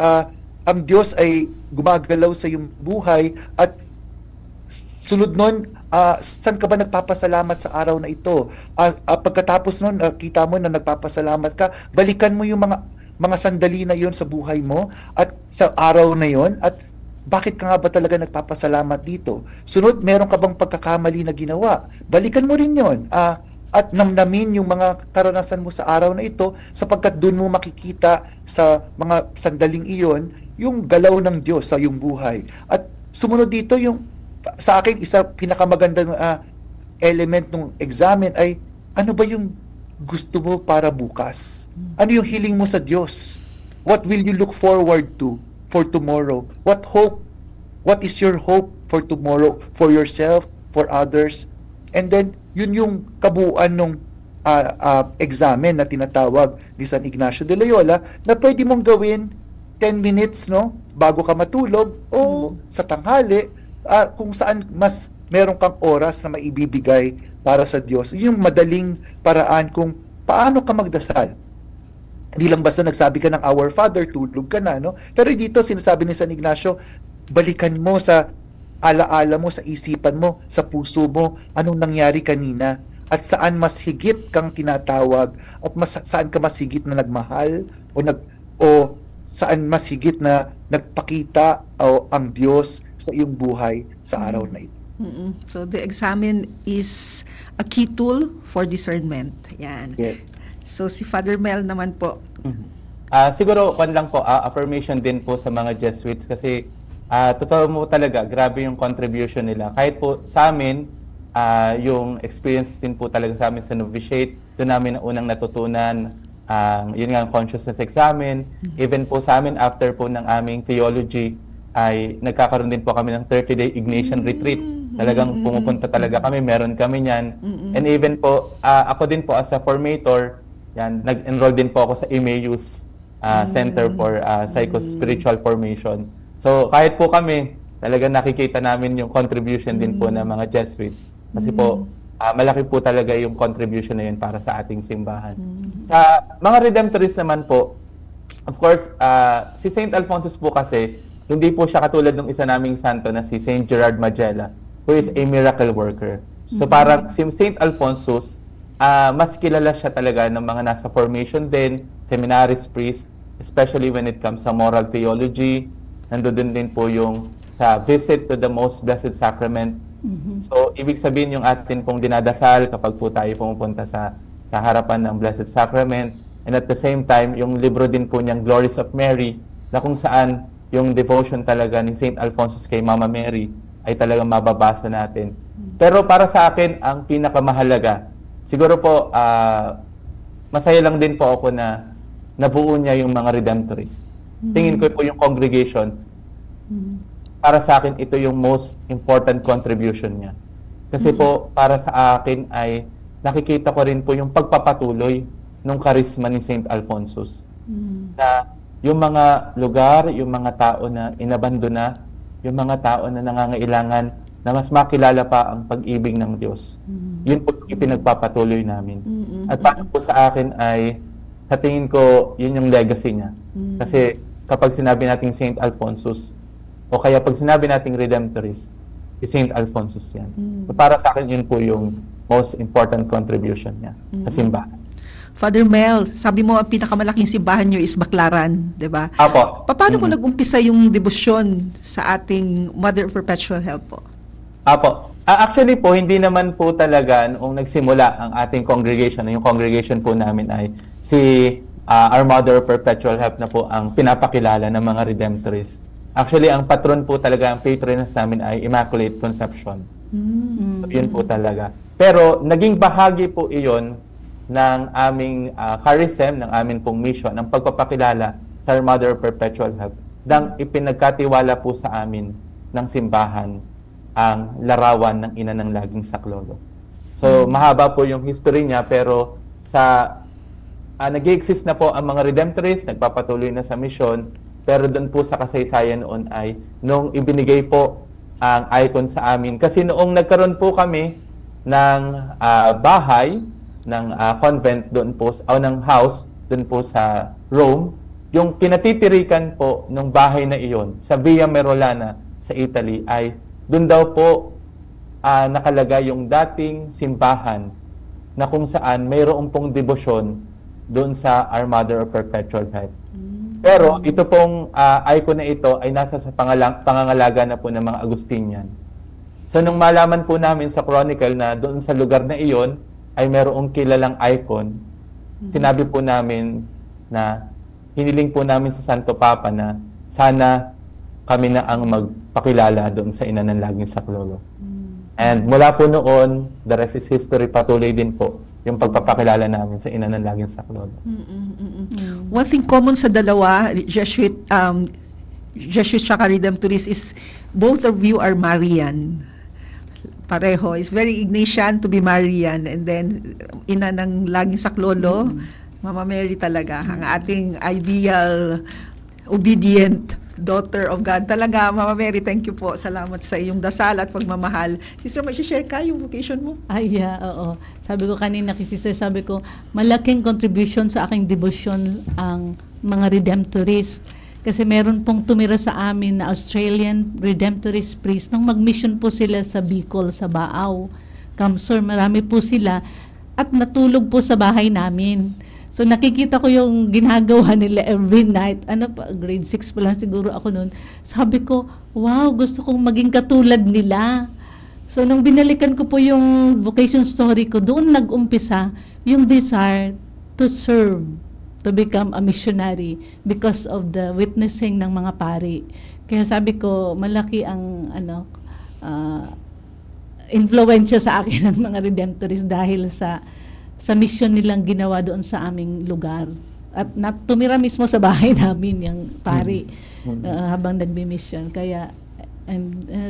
Ang Diyos ay gumagalaw sa iyong buhay, at sunod nun, saan ka ba nagpapasalamat sa araw na ito? Pagkatapos nun, kita mo na nagpapasalamat ka, balikan mo yung mga sandali na yon sa buhay mo at sa araw na yon, at bakit ka nga ba talaga nagpapasalamat dito? Sunod, meron ka bang pagkakamali na ginawa? Balikan mo rin yon. At namnamin yung mga karanasan mo sa araw na ito, sapagkat doon mo makikita sa mga sandaling iyon yung galaw ng Diyos sa iyong buhay. At sumunod dito, yung sa akin, isa pinakamagandang element ng examen ay ano ba yung gusto mo para bukas? Ano yung hiling mo sa Diyos? What will you look forward to for tomorrow? What is your hope for tomorrow, for yourself, for others? And then, yun yung kabuuan ng examen na tinatawag ni San Ignacio de Loyola, na pwede mong gawin 10 minutes, no, bago ka matulog, o sa tanghali, kung saan mas meron kang oras na maibibigay para sa Diyos. Yung madaling paraan kung paano ka magdasal. Hindi lang basta nagsabi ka ng Our Father, tulog ka na, no? Pero dito sinasabi ni San Ignacio, balikan mo sa alaala mo, sa isipan mo, sa puso mo, anong nangyari kanina, at saan mas higit kang tinatawag, at saan ka mas higit na nagmahal, o saan mas higit na nagpakita ang Diyos sa iyong buhay sa araw na ito. So the examen is a key tool for discernment. Yan. Yes. So si Father Mel naman po. Siguro, lang po, affirmation din po sa mga Jesuits, kasi totoo mo talaga, grabe yung contribution nila. Kahit po sa amin, yung experience din po talaga sa amin sa novitiate, doon namin ang unang natutunan, yun nga, consciousness examen. Even po sa amin, after po ng aming theology, ay nagkakaroon din po kami ng 30-day Ignatian retreat. Talagang pumupunta talaga kami, meron kami niyan. And even po, ako din po as a formator, yan, nag-enroll din po ako sa Emmaus Center for Psycho-Spiritual Formation. So kahit po kami, talagang nakikita namin yung contribution din po ng mga Jesuits. Kasi po, malaki po talaga yung contribution na yun para sa ating simbahan. Sa mga Redemptorists naman po, of course, si St. Alphonsus po kasi, hindi po siya katulad ng isa naming santo na si St. Gerard Majella, who is a miracle worker. So parang si St. Alphonsus, mas kilala siya talaga ng mga nasa formation din, seminarist, priest, especially when it comes sa moral theology. Nandoon din po yung sa visit to the Most Blessed Sacrament. So, ibig sabihin yung atin pong dinadasal kapag po tayo pumupunta sa harapan ng Blessed Sacrament. And at the same time, yung libro din po niyang Glories of Mary, na kung saan yung devotion talaga ni St. Alphonsus kay Mama Mary ay talagang mababasa natin. Pero para sa akin, ang pinakamahalaga, siguro po, masaya lang din po ako na nabuo niya yung mga Redemptorists. Tingin ko po yung congregation, para sa akin, ito yung most important contribution niya. Kasi po, para sa akin ay nakikita ko rin po yung pagpapatuloy ng karisma ni St. Alphonsus. Na yung mga lugar, yung mga tao na inabandona, yung mga tao na nangangailangan na mas makilala pa ang pag-ibig ng Diyos. Yun po yung ipinagpapatuloy namin. At para po sa akin ay, sa tingin ko, yun yung legacy niya. Kasi kapag sinabi nating Saint Alphonsus, o kaya pag sinabi nating Redemptorist, si Saint Alphonsus yan. So para sa akin, yun po yung most important contribution niya sa simbahan. Father Mel, sabi mo ang pinakamalaking simbahan nyo is Baclaran, di ba? Apo. Paano mo nag-umpisa yung debosyon sa ating Mother of Perpetual Help po? Apo. Actually po, hindi naman po talaga noong nagsimula ang ating congregation. Yung congregation po namin ay si Our Mother of Perpetual Help na po ang pinapakilala ng mga Redemptorists. Actually, ang patron po talaga, ang patroness namin ay Immaculate Conception. So, yun po talaga. Pero naging bahagi po iyon ng aming charism, ng aming pong mission, ang pagpapakilala sa Our Mother of Perpetual Help. Dang ipinagkatiwala po sa amin ng simbahan ang larawan ng Ina ng Laging Saklolo. So, mahaba po yung history niya, pero sa nag-exist na po ang mga Redemptorists, nagpapatuloy na sa mission, pero doon po sa kasaysayan noon ay nung ibinigay po ang icon sa amin. Kasi noong nagkaroon po kami ng bahay, ng convent doon po, o ng house doon po sa Rome, yung pinatitirikan po ng bahay na iyon sa Via Merolana sa Italy ay doon daw po nakalagay yung dating simbahan na kung saan mayroon pong debosyon doon sa Our Mother of Perpetual Help. Pero ito pong icon na ito ay nasa sa pangangalaga na po ng mga Agustinian. So nung malaman po namin sa Chronicle na doon sa lugar na iyon ay mayroong kilalang icon, sinabi po namin na hiniling po namin sa Santo Papa na sana kami na ang magpakilala doon sa Ina ng Laging Saklolo. And mula po noon, the rest is history, patuloy din po yung pagpapakilala namin sa Ina ng Laging Saklolo. One thing common sa dalawa, Jesuit tsaka Redemptorist, is both of you are Marian. Pareho. It's very Ignatian to be Marian. And then, Ina ng Laging Saklolo, Mama Mary talaga, ang ating ideal, obedient daughter of God. Talaga, Mama Mary, thank you po. Salamat sa iyong dasal at pagmamahal. Sister, mag-share ka yung vocation mo? Ay, yeah, oo. Sabi ko kanina kay sister, sabi ko, malaking contribution sa aking devotion ang mga Redemptorist. Kasi meron pong tumira sa amin na Australian Redemptorist priest. Nung mag-mission po sila sa Bicol, sa Baaw, Kamsur, marami po sila. At natulog po sa bahay namin. So nakikita ko yung ginagawa nila every night. Grade 6 pa lang siguro ako noon. Sabi ko, wow, gusto kong maging katulad nila. So nung binalikan ko po yung vocation story ko, doon nag-umpisa yung desire to serve, to become a missionary because of the witnessing ng mga pari. Kaya sabi ko, malaki ang influensya sa akin ng mga Redemptorists dahil sa mission nilang ginawa doon sa aming lugar. At tumira mismo sa bahay namin yung pari habang nagbi-mission. Kaya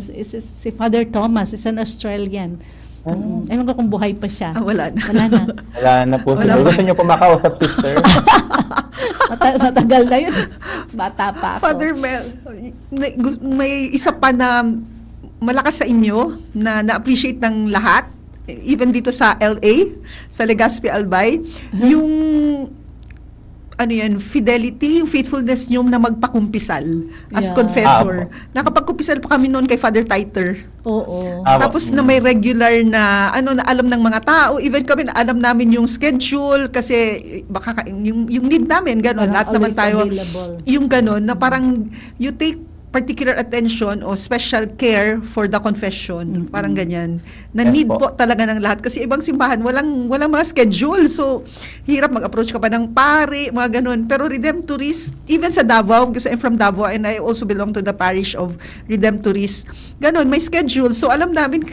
si Father Thomas is an Australian. Ewan ko kung buhay pa siya. Wala na. Wala na. Wala na po. Gusto niyo po makausap, sister? Matagal na yun. Bata pa ako. Father Mel, may isa pa na malakas sa inyo na na-appreciate ng lahat, even dito sa LA, sa Legazpi Albay, yung fidelity, yung faithfulness nyo na magpakumpisal as confessor. Nakapagkumpisal pa kami noon kay Father Titer. Oo. Tapos na may regular na na alam ng mga tao, even kami na alam namin yung schedule kasi baka yung need namin gano'n, lahat naman tayo available. Yung gano'n na parang you take particular attention o special care for the confession, parang ganyan. Na need po talaga ng lahat kasi ibang simbahan walang mga schedule. So hirap mag-approach ka pa ng pari, mga ganun. Pero Redemptorists, even sa Davao, kasi I'm from Davao and I also belong to the parish of Redemptorists, ganun, may schedule. So alam namin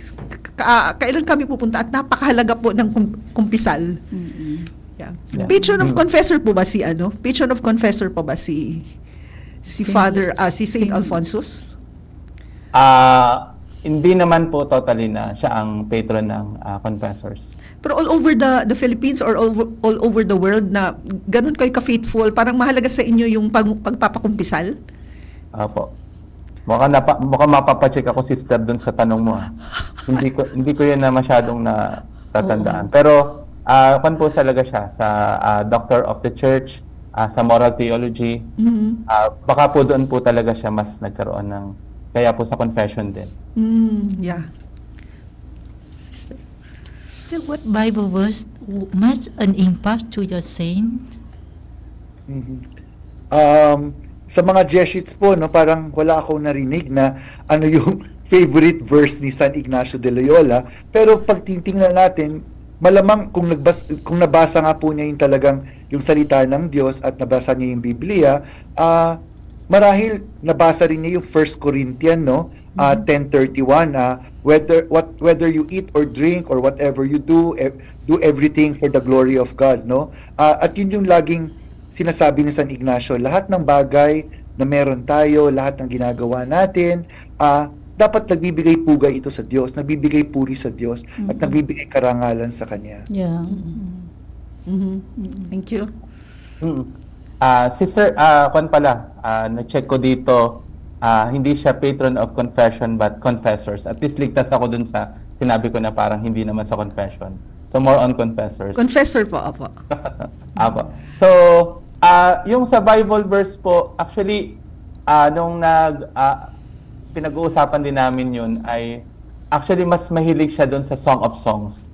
kailan kami pupunta at napakahalaga po ng kumpisal. Yeah. Patron of confessor po ba Patron of confessor po ba si Father, si Saint Alphonsus? Hindi naman po totally na siya ang patron ng confessors. Pero all over the Philippines or all over the world na ganun kayo ka-faithful, parang mahalaga sa inyo yung pagpapakumpisal? Opo. Mukhang mapapacheck ako, sister, dun sa tanong mo. Hindi ko yun na masyadong natatandaan. Pero kwan po talaga siya sa Doctor of the Church, sa Moral Theology. Baka po doon po talaga siya mas nagkaroon ng, kaya po sa confession din. Yeah. So what Bible verse must an impact to your saint? Sa mga Jesuits po, no, parang wala akong narinig na ano yung favorite verse ni San Ignacio de Loyola. Pero pag titingnan natin, malamang kung nabasa nga po niya yung talagang yung salita ng Diyos at nabasa niya yung Biblia, marahil nabasa rin niya yung 1 Corinthians, no, 10:31, whether you eat or drink or whatever you do, do everything for the glory of God, no? At yun yung laging sinasabi ni San Ignacio, lahat ng bagay na meron tayo, lahat ng ginagawa natin, dapat nagbibigay pugay ito sa Diyos, nagbibigay puri sa Diyos, at nagbibigay karangalan sa Kanya. Yeah. Thank you. Sister, kwan pala, na-check ko dito, hindi siya patron of confession but confessors. At least ligtas ako dun sa sinabi ko na parang hindi naman sa confession. So more on confessors. Confessor po, apo. Apo. So, yung sa Bible verse po, actually, nung pinag-uusapan din namin yun, ay actually mas mahilig siya doon sa Song of Songs,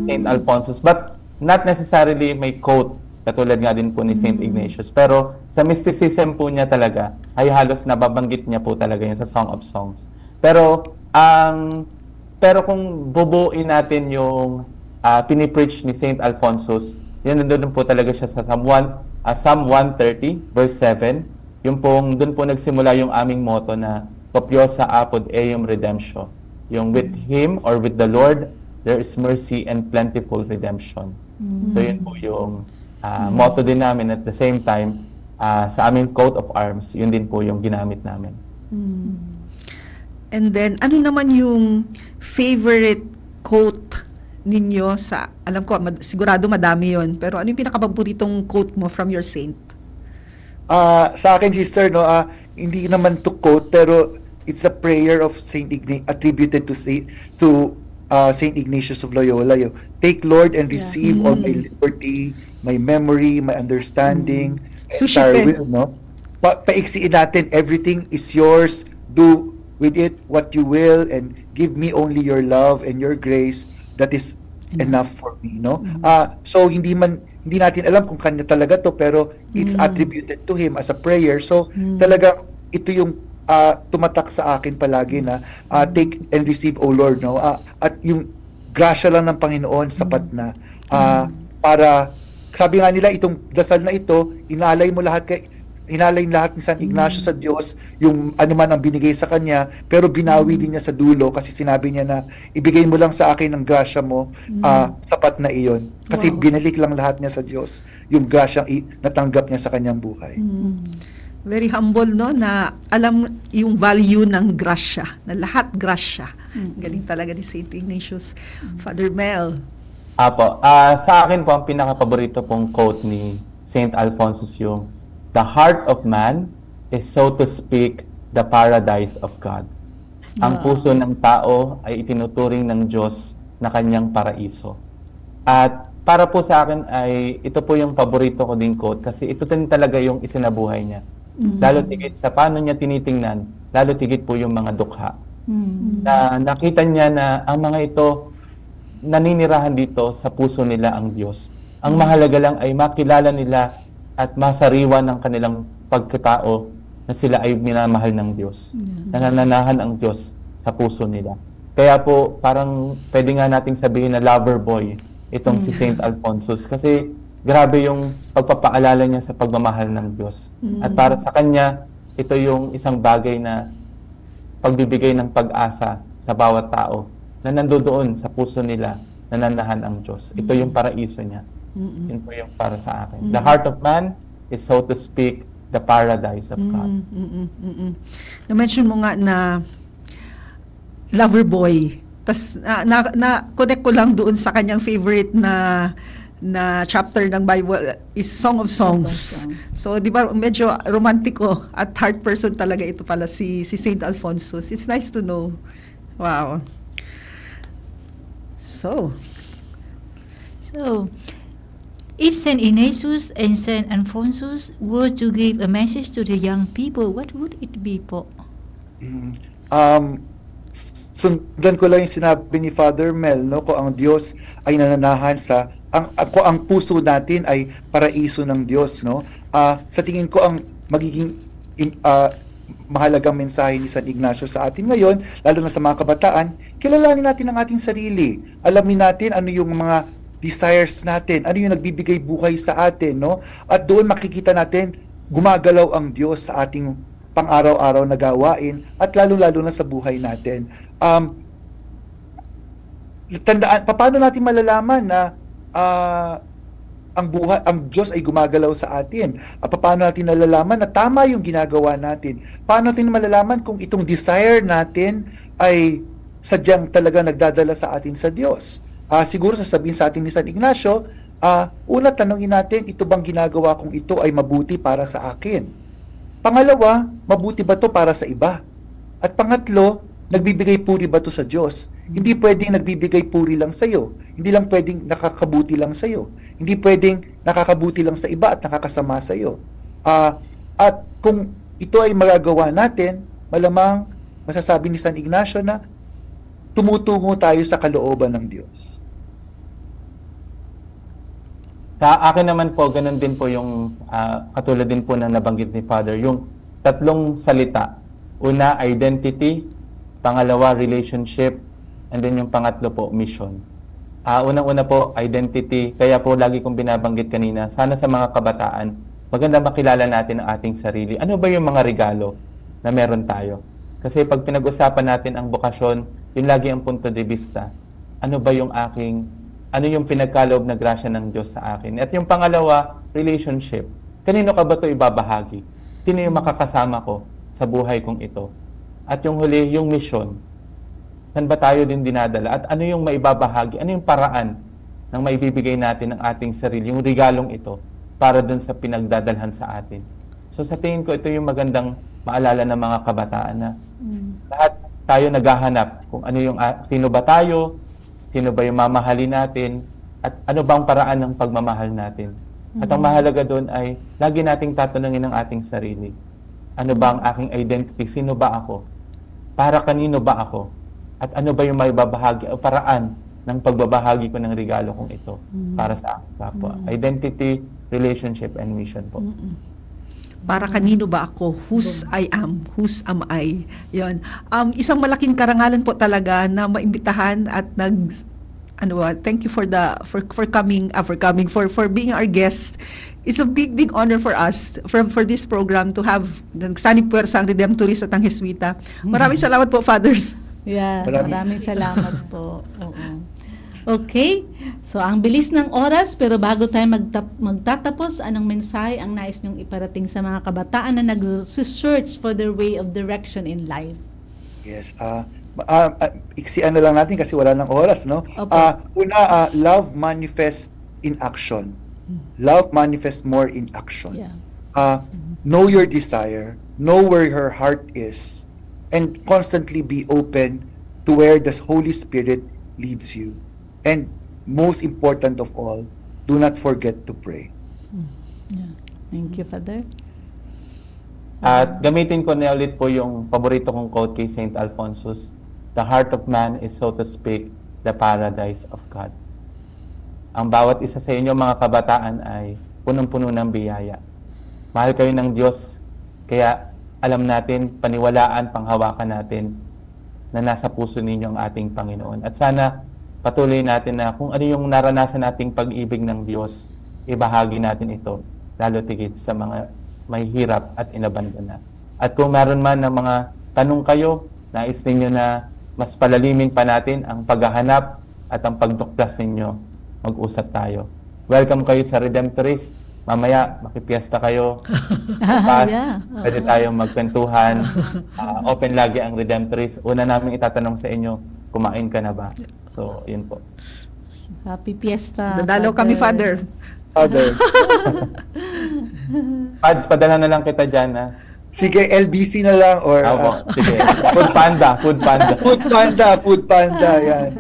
Saint Alphonsus. But not necessarily may quote, katulad nga din po ni Saint Ignatius. Pero sa mysticism po niya talaga, ay halos nababanggit niya po talaga yun sa Song of Songs. Pero kung bubuin natin yung pinipreach ni Saint Alphonsus, yun nandun po talaga siya sa Psalm 130, verse 7. Yung pong, doon po nagsimula yung aming motto na Copiosa apud eum redemptio. Yung with Him or with the Lord, there is mercy and plentiful redemption. So yun po yung motto din namin. At the same time, sa aming coat of arms, yun din po yung ginamit namin. And then, ano naman yung favorite quote ninyo sa, alam ko, sigurado madami yon, pero ano yung pinakapaboritong quote mo from your saint? Sa akin, sister, no, hindi naman to quote, pero it's a prayer of Saint attributed to Saint Ignatius of Loyola. Take, Lord, and receive all my liberty, my memory, my understanding, entire will, no? Paiksiin natin, everything is yours. Do with it what you will, and give me only your love and your grace. That is enough for me, no? So hindi natin alam kung kanya talaga to, pero it's attributed to him as a prayer. So talaga ito yung tumatak sa akin palagi na take and receive, O Lord, no? At yung grasya lang ng Panginoon sapat na para, sabi nga nila, itong dasal na ito, inalay lahat ni San Ignacio sa Diyos, yung anuman ang binigay sa kanya, pero binawi din niya sa dulo kasi sinabi niya na ibigay mo lang sa akin ng grasya mo, sapat na iyon. Kasi binalik lang lahat niya sa Diyos yung grasyang natanggap niya sa kanyang buhay. Very humble, no, na alam yung value ng grasya, na lahat grasya. Galing talaga ni Saint Ignatius. Father Mel. Apo, sa akin po, ang pinaka-paborito pong quote ni Saint Alphonsus yung, the heart of man is, so to speak, the paradise of God. Ang puso ng tao ay itinuturing ng Diyos na kanyang paraiso. At para po sa akin ay ito po yung paborito ko din quote kasi ito din talaga yung isinabuhay niya. Lalo tigit sa paano niya tinitingnan, lalo tigit po yung mga dukha. Na nakita niya na ang mga ito naninirahan dito sa puso nila ang Diyos. Ang mahalaga lang ay makilala nila at masariwa ng kanilang pagkatao na sila ay minamahal ng Diyos. Nananahan ang Diyos sa puso nila. Kaya po, parang pwede nga nating sabihin na lover boy itong si Saint Alphonsus. Kasi grabe yung pagpapaalala niya sa pagmamahal ng Diyos. At para sa kanya, ito yung isang bagay na pagbibigay ng pag-asa sa bawat tao na nandoon sa puso nila, nananahan ang Diyos. Ito yung paraiso niya. Yun po yung para sa akin. The heart of man is, so to speak, the paradise of God. Na-mention mo nga na lover boy. Tas na-connect ko lang doon sa kanyang favorite na na chapter ng Bible is Song of Songs. So, di ba, medyo romantiko at heart person talaga ito pala si Saint Alphonsus. It's nice to know. Wow. So, if Saint Ignatius and Saint Alphonsus were to give a message to the young people, what would it be po? Sundan ko lang yung sinabi ni Father Mel, no, kung ang Diyos ay nananahan sa kung ang puso natin ay paraiso ng Diyos, no. Sa tingin ko ang magiging mahalagang mensahe ni San Ignacio sa atin ngayon, lalo na sa mga kabataan, kilalanin natin ang ating sarili. Alamin natin ano yung mga desires natin, ano yung nagbibigay buhay sa atin, no? At doon makikita natin gumagalaw ang Diyos sa ating pang-araw-araw na gawain at lalo-lalo na sa buhay natin. Tandaan, paano natin malalaman na ang Diyos ay gumagalaw sa atin? Paano natin nalalaman na tama yung ginagawa natin? Paano natin malalaman kung itong desire natin ay sadyang talaga nagdadala sa atin sa Diyos? Siguro sasabihin sa atin ni San Ignacio, una tanongin natin, ito bang ginagawa kong ito ay mabuti para sa akin? Pangalawa, mabuti ba to para sa iba? At pangatlo, nagbibigay puri ba to sa Diyos? Hindi pwedeng nagbibigay puri lang sa iyo. Hindi lang pwedeng nakakabuti lang sa iyo. Hindi pwedeng nakakabuti lang sa iba at nakakasama sa iyo. At kung ito ay magagawa natin, malamang masasabi ni San Ignacio na tumutungo tayo sa kalooban ng Diyos. Sa akin naman po, ganun din po yung katulad din po na nabanggit ni Father, yung tatlong salita. Una, identity. Pangalawa, relationship. And then yung pangatlo po, mission. Unang-una po, identity. Kaya po lagi kong binabanggit kanina, sana sa mga kabataan, maganda makilala natin ang ating sarili. Ano ba yung mga regalo na meron tayo? Kasi pag pinag-usapan natin ang bokasyon, yun lagi ang punto de vista. Ano ba yung ano yung pinagkaloob na grasya ng Diyos sa akin? At yung pangalawa, relationship. Kanino ka ba ito ibabahagi? Sino yung makakasama ko sa buhay kong ito? At yung huli, yung mission. Saan ba tayo din dinadala? At ano yung maibabahagi? Ano yung paraan ng maibibigay natin ng ating sarili, yung regalong ito, para dun sa pinagdadalhan sa atin? So sa tingin ko, ito yung magandang maalala ng mga kabataan na lahat tayo naghahanap kung ano yung, sino ba tayo, sino ba yung mamahalin natin, at ano bang paraan ng pagmamahal natin. At ang mahalaga doon ay lagi nating tatanungin ang ating sarili. Ano ba ang aking identity? Sino ba ako? Para kanino ba ako? At ano ba yung may babahagi o paraan ng pagbabahagi ko ng regalo kong ito para sa aking kapwa? Identity, relationship, and mission po. Para kanino ba ako? Whose I am? Whose am I? Yon. Isang malaking karangalan po talaga na maimbitahan at thank you for being our guest. It's a big honor for us for this program to have Sanib Puwersa ang Redemptorist at ang Jesuita. Maraming salamat po, Fathers. Yeah, maraming salamat po. Oo. Okay, so ang bilis ng oras, pero bago tayo magtatapos, anong mensahe ang nais niyong iparating sa mga kabataan na nag-search for their way of direction in life? Yes, iksian na lang natin kasi wala ng oras, no? Una, love manifest in action. Love manifest more in action. Yeah. Know your desire, know where your heart is, and constantly be open to where the Holy Spirit leads you. And most important of all, do not forget to pray. Yeah. Thank you, Father. At gamitin ko na ulit po yung paborito kong quote kay St. Alphonsus, "The heart of man is, so to speak, the paradise of God." Ang bawat isa sa inyo mga kabataan ay punong-puno ng biyaya. Mahal kayo ng Diyos, kaya alam natin, paniwalaan, panghawakan natin na nasa puso ninyo ang ating Panginoon. At sana patuloy natin na kung ano yung naranasan nating pag-ibig ng Diyos, ibahagi natin ito, lalo tigit sa mga may hirap at inabandona. At kung meron man ng mga tanong kayo, nais ninyo na mas palalimin pa natin ang paghahanap at ang pagduklas ninyo, mag-usap tayo. Welcome kayo sa Redemptorist. Mamaya, makipiesta kayo. Yeah. Pwede tayong magkwentuhan. Open lagi ang Redemptorist. Una namin itatanong sa inyo, kumain ka na ba? So, yun po. Happy Fiesta. Dadalaw kami, Father. Father. Pads, padala na lang kita dyan, ha? Sige, LBC na lang or Ako, sige. Food Panda, Food Panda. Food Panda, yan.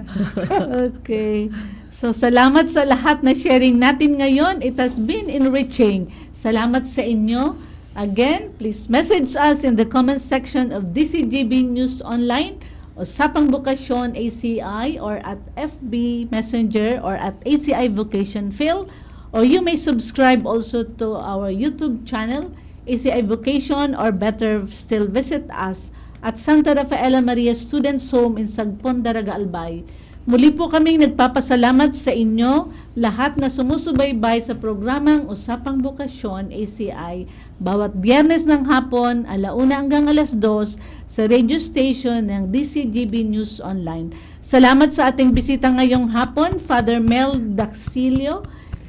Okay. So, salamat sa lahat na sharing natin ngayon. It has been enriching. Salamat sa inyo. Again, please message us in the comment section of DCGB News Online, Usapang Bukasyon ACI, or at FB Messenger, or at ACI Vocation Phil, or you may subscribe also to our YouTube channel, ACI Vocation, or better still visit us at Santa Rafaela Maria Students Home in Sagpon, Daraga, Albay. Muli po kaming nagpapasalamat sa inyo lahat na sumusubaybay sa programang Usapang Bukasyon ACI bawat Biyernes ng hapon, 1:00 hanggang 2:00 sa radio station ng DCGB News Online. Salamat sa ating bisita ngayong hapon, Father Mel Daxilio,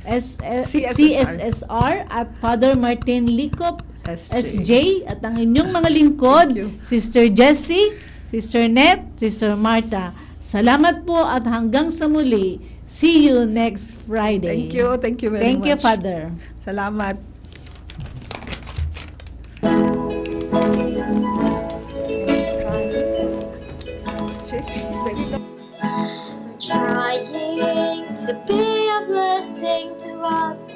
CSSR, at Father Martin Licop, SJ, at ang inyong mga lingkod, Sister Jessie, Sister Net, Sister Marta. Salamat po at hanggang sa muli. See you next Friday. Thank you very much. Thank you, Father. Salamat. Trying to be a blessing to others.